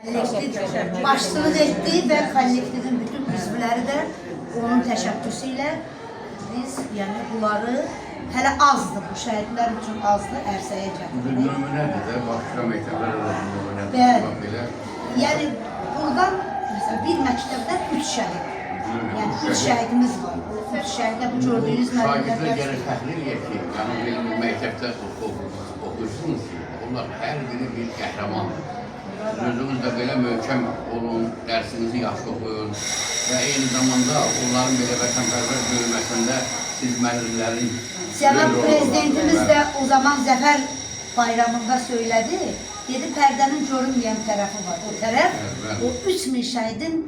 Kollektiv başçılıq etdi və kollektivin bütün üzvləri də onun təşəbbüsü ilə biz, yəni bunları hələ azdır, bu şəhidlər üçün azdır, ərsəyə gətirdik. Nümunədir də, başqa məktəblər arasında Bəli. Yəni buradan məsələn bir məktəbdə 3 şəhid. Yəni 3 şəhidimiz var. 3 şəhiddə bu gördüyünüz şagirdlər gəlir təhlil edir ki, yəni bu məktəbdə oxuyursunuz ki, onlar hər biri bir qəhrəmandır. Özünüz də belə möhkəm olun, dərsinizi yaxşı oxuyun və eyni zamanda onların belə vətənpərvər görməsində siz müəllimlərin... Cənab Prezidentimiz də o zaman Zəfər bayramında söylədi, dedi pərdənin görünməyən tərəfi var. O tərəf, o 3000 şəhidin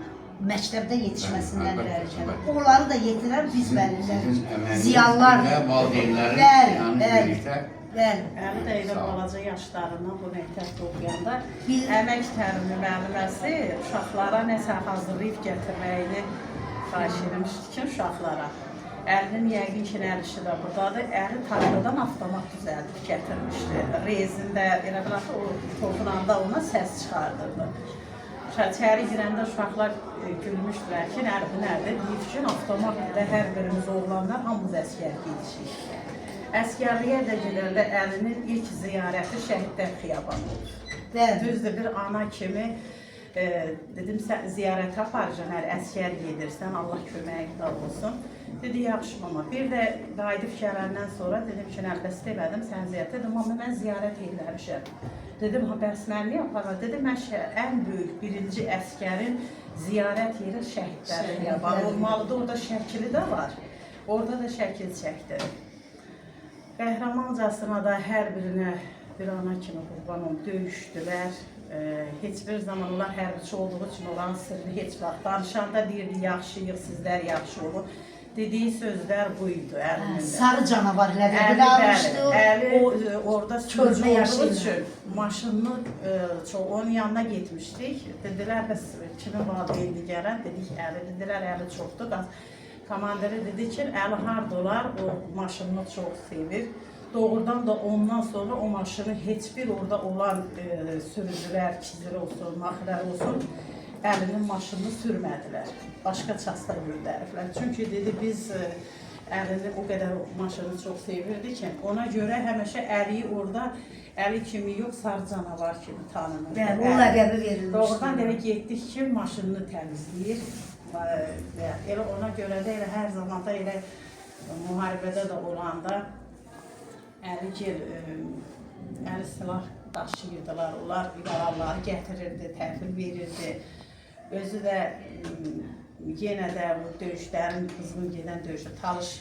məktəbdə yetişməsindən irəli gəlir. Onları da yetirər biz müəllimlərin, ziyalılar. Valideynlərin birlikdə. Əli də elə balaca yaşlarından bu məktəbdə oxuyanda əmək təlimi müəlliməsi uşaqlara nəsə hazırlayıb gətirməyini xahiş etmişdi ki, uşaqlara. Əlinin yəqin ki, nəl işi də buradadır. Əli tarladan avtomat düzəldib gətirmişdi. Rezində, elə bilək ki, o toxunanda ona səs çıxardırdı. İçəri girəndə uşaqlar gülmüşdülər ki, bu nədir? Deyib ki, avtomatda hər birimiz oğlanlar hamımız əskər gedişik. Əskərliyə də gedəndə Əlinin ilk ziyarəti Şəhidlər Xiyabanı olur. Düzdür, bir ana kimi dedim, sən ziyarətə aparacaqsan, əskər gedirsən, Allah köməyin də olsun. Dedi, yaxşı mama. Bir də qayıdıb gələndən sonra dedim ki, əlbəst elədim, sən ziyarət edim, amma mən ziyarət eləmişəm. Dedim, bəs mən niyə aparma? Dedim, mən ən böyük birinci əskərin ziyarət yeri Şəhidlər Xiyabanı olmalıdır, orada şəkili də var. Orada da şəkil çəkdirir. Qəhrəmancasına da hər birinə bir ana kimi qurban olub döyüşdülər. Heç bir zaman onlar hərbiçi olduğu üçün olan sırrını heç vaxt danışanda deyirdi, yaxşıyıq, sizlər yaxşı olun. Dediyi sözlər buydu Əlinin də. Sarı canavar ləqəbini almışdı. Əli orada sürücü olduğu üçün maşınını onun yanına getmişdik. Dedilər, bəs kimin valideyni gələn? Dedik, Əli. Dedilər, Əli çoxdur. Komandiri dedi ki, Əli harda olar, o maşınını çox sevir. Doğrudan da ondan sonra o maşını heç bir orada olan sürücülər, kizir olsun, maxilər olsun, Əlinin maşınını sürmədilər. Başqa çasta göndəriblər. Çünki dedi, biz Əlini o qədər maşını çox sevirdi ki, ona görə həmişə Əliyi orada Əli kimi yox, sarı canavar kimi tanınır. Bəli, o ləqəbi verilmişdir. Doğrudan elə getdik ki, maşınını təmizləyir. Elə ona görə də elə hər zamanda elə müharibədə də olanda Əli silah daşıyırdılar, onlar yaralıları gətirirdi, təhvil verirdi. Özü də yenə də bu döyüşlərin, qızğın gedən döyüşü, Talış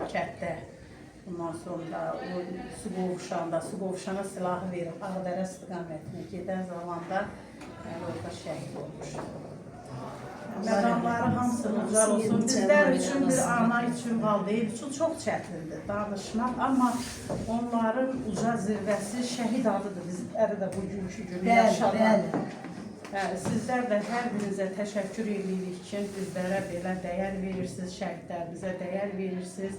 kənddə, ondan sonra o su qovuşana silahı verib Ağdərə istiqamətinə gedən zamanda orada şəhid olmuş. Məqamları hamısını ucar olsun. Bizlər üçün, bir ana üçün, valideyn üçün çox çətindir danışmaq, amma onların uca zirvəsi şəhid adıdır. Bizləri də bugünkü günü yaşadan. Sizlər də hər birinizə təşəkkür edirik ki, bizlərə belə dəyər verirsiniz, şəhidlərimizə dəyər verirsiniz.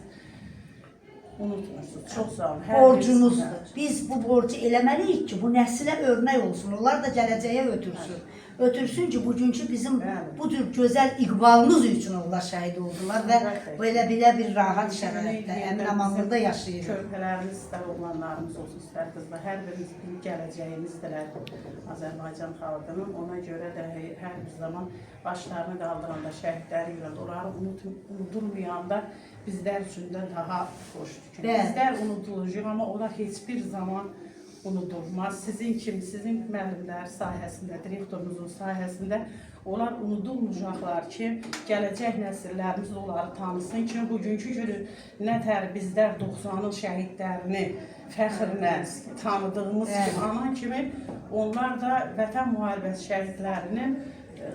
Unutmursunuz, çox sağ olun. Borcunuzdur. Biz bu borcu eləməliyik ki, bu nəsilə örnək olsun, onlar da gələcəyə ötürsün. Ötürsün ki, bugünkü bizim bu tür gözəl iqbalımız üçün onlar şəhid oldular və belə bir rahat şəraitdə, əmin-amanlıqda yaşayırıq. Körpələrimiz istər oğlanlarımız olsun, istər qızlar, hər birimiz bir gələcəyimizdirlər Azərbaycan xalqının. Ona görə də hər bir zaman başlarını qaldıranda, şəhidləri yürəndə, onları unudulmayanda bizlər üçün də daha xoşdur. Bizlər unudulacaq, amma onlar heç bir zaman unudulmaz. Sizin kimi, sizin müəllimlər sayəsində, direktorumuzun sayəsində onlar unudulmayacaqlar ki, gələcək nəsillərimiz onları tanısın ki, bugünkü günü nətər bizlər 90-ın şəhidlərini fəxrlə tanıdığımız kimi, ana kimi onlar da Vətən müharibəsi şəhidlərinin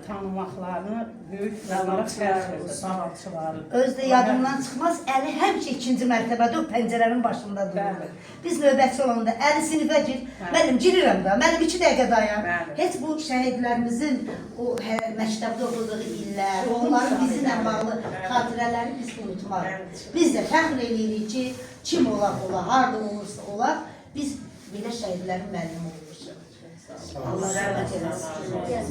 tanımaqlarını böyük onlara fəxrdir, sağalçıları. Özdə yadımdan çıxmaz, Əli həmişə ikinci mərtəbədə o pəncərənin başında durur. Biz növbətçi olanda Əli sinifə gir, mənim girirəm da, mənim 2 dəqiqə dayan. Heç bu şəhidlərimizin o məktəbdə oxuduğu illər, onların bizimlə bağlı xatirələri biz unutmarıq. Biz də fəxr edirik ki, kim ola, harada olursa ola, biz belə şəhidlərin müəllimi oluruz. Allah rəhmət eləsin.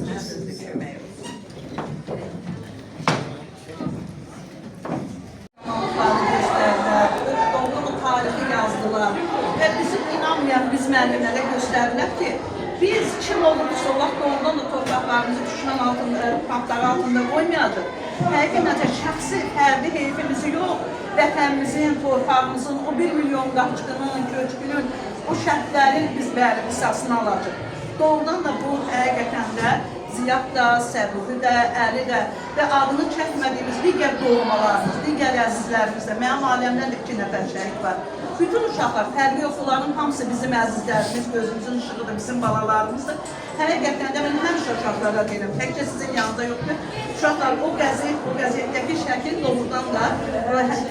Hatta ondan da torpaqlarımızı düşmən altında, tankları altında qoymayacaq. Həqiqətən şəxsi fərdi heyfimizi yox, vətənimizin, torpağımızın, o 1 milyon qaçqının, köçkünün, o şərtlərin biz bəli qisasını alacaq. Doğrudan da bu həqiqətən də Ziyad da, Səbuhi də, Əli də və adını çəkmədiyimiz digər doğmalarımız, digər əzizlərimiz də, mənim aləmdən də 2 nəfər şəhid var. Bütün uşaqlar, fərqli yox, onların hamısı bizim əzizlərimiz, gözümüzün ışığıdır, bizim balalarımızdır. Həqiqətən də mən həmişə uşaqlara deyirəm, təkcə sizin yanında yoxdur. Uşaqlar, o qəzetdəki şəkil doğrudan da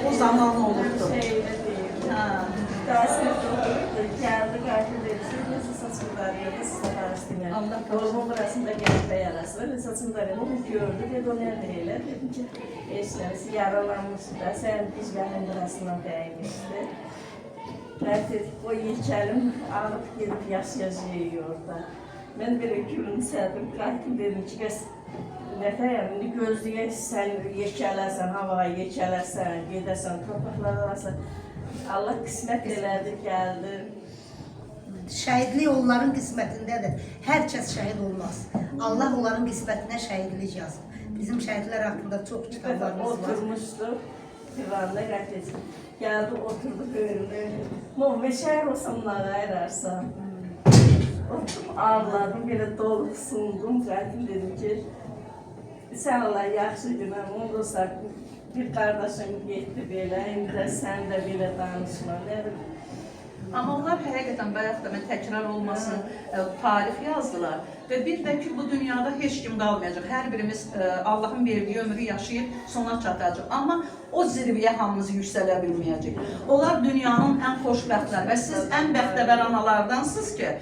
o zaman olubdur. Geldi katil edilsin, nasıl saçımlar ya, nasıl saçımlar Allah doğumun arasında gelip yarası, saçımlarını gördü ve onu neyle dedim ki eşlerisi yaralanmıştı da sen dizgahın arasına değmişti. Ben dedik o yelkelim alıp gidip yazıyor orada. Ben bir gülümsedim, kalktım dedim ki nefəyəmini gözləyək sən yekələrsən, havaya yekələrsən, gedərsən, torpaqlar arasın. Allah qismət elədi, gəldi. Şəhidlik onların qismətindədir. Hər kəs şəhid olmaz. Allah onların qismətinə şəhidlik yazır. Bizim şəhidlər haqqında çox kitablarımız var. Oturmuşdu, divanda qətiz. Gəldi, oturdu önümdə. Muhammed şəhər olsam onlara ayırarsan. Oturdum, ağladım, belə doluq sundum, qətim dedim ki, sən Allah yaxşı günəm, olursa bir qardaşım getdi belə, indi də sən də belə danışma, nədir? Amma onlar həqiqətən bayaq da mən təkrar olmasın, tarix yazdılar və bir də ki bu dünyada heç kim qalmayacaq. Hər birimiz Allahın verdiyi ömrü yaşayıb sona çatacaq. Amma o zirvəyə hamımız yüksələ bilməyəcək. Onlar dünyanın ən xoşbəxtlər və siz ən bəxtəvər analardansınız ki,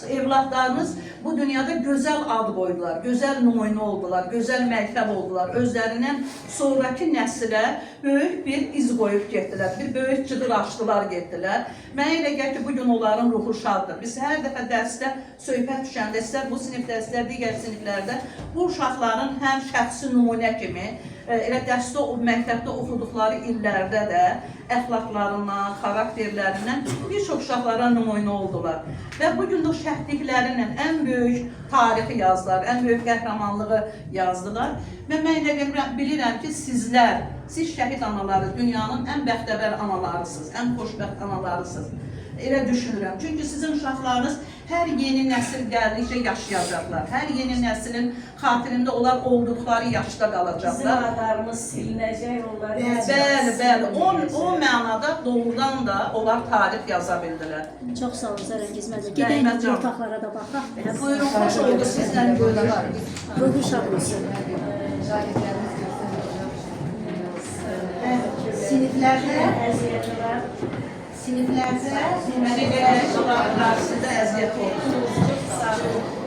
evlatlarınız bu dünyada gözəl ad qoydular, gözəl nümunə oldular, gözəl məktəb oldular. Özlərindən sonraki nəslə böyük bir iz qoyub getdilər, bir böyük cığır açdılar, getdilər. Mənə elə gəlir ki, bugün onların ruhu şaddır. Biz hər dəfə dərsdə söhbət düşəndə, istər bu sinifdə, istər digər siniflərdə bu uşaqların həm şəxsi nümunə kimi, elə dərsdə, məktəbdə oxuduqları illərdə də əxlaqlarından, xarakterlərindən bir çox uşaqlara nümunə oldular. Və bugün də o şəhidliklərinin ən böyük tarixi yazdılar, ən böyük qəhrəmanlığı yazdılar. Və mən elə bilirəm ki, sizlər, siz şəhid anaları, dünyanın ən bəxtəvər analarısınız, ən xoşbəxt analarısınız. Elə düşünürəm. Çünki sizin uşaqlarınız hər yeni nəsil gəldikcə yaşayacaqlar. Hər yeni nəslin xatirində onlar olduqları yaşda qalacaqlar. Bizim adlarımız silinəcək, onlar Bəli, bəli. O mənada doğrudan da onlar tarix yaza bildilər. Çox sağ olun Zərəngiz müəllim. Gedək ortaqlara da baxaq. Buyurun, xoş oldu sizdən böyle var. Ruhu şad olsun. Siniflərdə, əziyyəti var. siniflərdə Mənə görə sizdə əziyyət olsun. Çox sağ olun.